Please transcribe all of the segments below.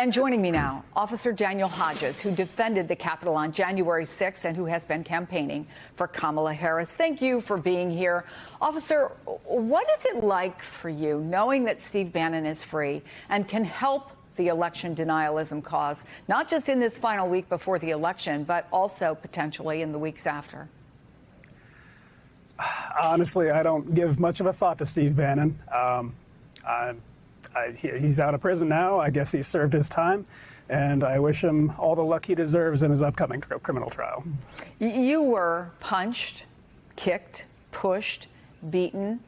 And joining me now, Officer Daniel Hodges, who defended the Capitol on January 6th and who has been campaigning for Kamala Harris. Thank you for being here. Officer, what is it like for you knowing that Steve Bannon is free and can help the election denialism cause, not just in this final week before the election, but also potentially in the weeks after? Honestly, I don't give much of a thought to Steve Bannon. He's out of prison now. I guess he served his time, and I wish him all the luck he deserves in his upcoming criminal trial. You were punched, kicked, pushed, beaten,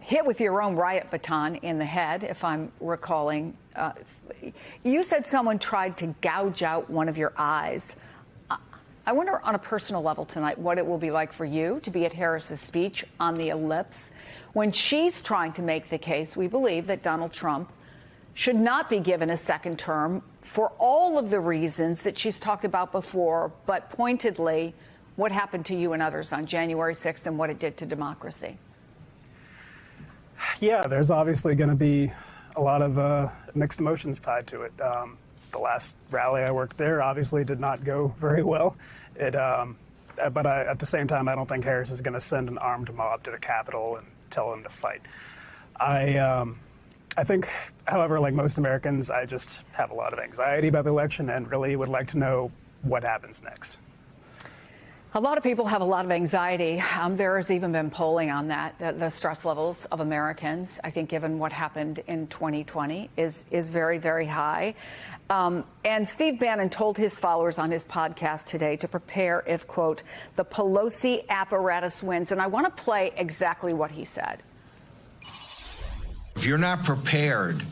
hit with your own riot baton in the head, if I'm recalling. You said someone tried to gouge out one of your eyes. I wonder on a personal level tonight what it will be like for you to be at Harris's speech on the ellipse when she's trying to make the case, we believe, that Donald Trump should not be given a second term for all of the reasons that she's talked about before, but pointedly what happened to you and others on January 6th and what it did to democracy. Yeah, there's obviously going to be a lot of mixed emotions tied to it. The last rally I worked there obviously did not go very well. But at the same time, I don't think Harris is going to send an armed mob to the Capitol and tell them to fight. I think, however, like most Americans, I just have a lot of anxiety about the election and really would like to know what happens next. A lot of people have a lot of anxiety. There has even been polling on that. The stress levels of Americans, I think, given what happened in 2020, is very, very high. And Steve Bannon told his followers on his podcast today to prepare if, quote, the Pelosi apparatus wins. And I want to play exactly what he said. If you're not prepared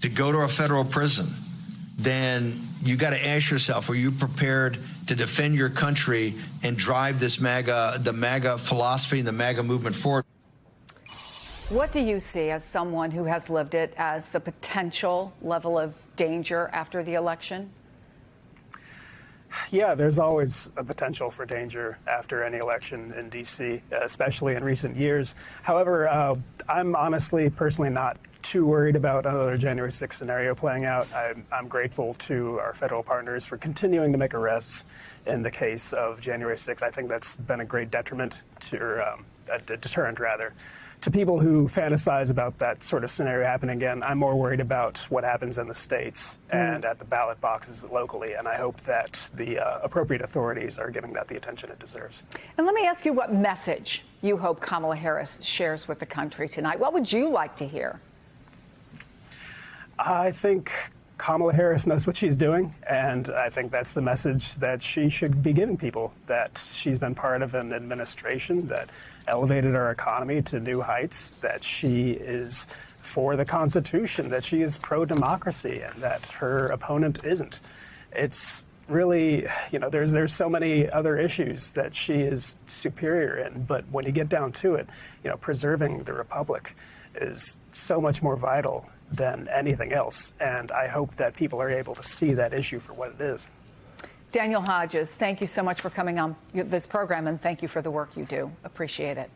to go to a federal prison, then you got to ask yourself, are you prepared to defend your country and drive this the MAGA philosophy and the MAGA movement forward? What do you see as someone who has lived it as the potential level of danger after the election? Yeah, there's always a potential for danger after any election in D.C., especially in recent years. However, I'm honestly, personally not too worried about another January 6th scenario playing out. I'm grateful to our federal partners for continuing to make arrests in the case of January 6th. I think that's been a great detriment to, a deterrent rather, to people who fantasize about that sort of scenario happening again. I'm more worried about what happens in the states and at the ballot boxes locally, and I hope that the appropriate authorities are giving that the attention it deserves. And let me ask you what message you hope Kamala Harris shares with the country tonight. What would you like to hear? I think Kamala Harris knows what she's doing, and I think that's the message that she should be giving people, that she's been part of an administration that elevated our economy to new heights, that she is for the Constitution, that she is pro-democracy, and that her opponent isn't. It's really, there's so many other issues that she is superior in, but when you get down to it, preserving the republic is so much more vital than anything else. And I hope that people are able to see that issue for what it is. Daniel Hodges, thank you so much for coming on this program, and thank you for the work you do. Appreciate it.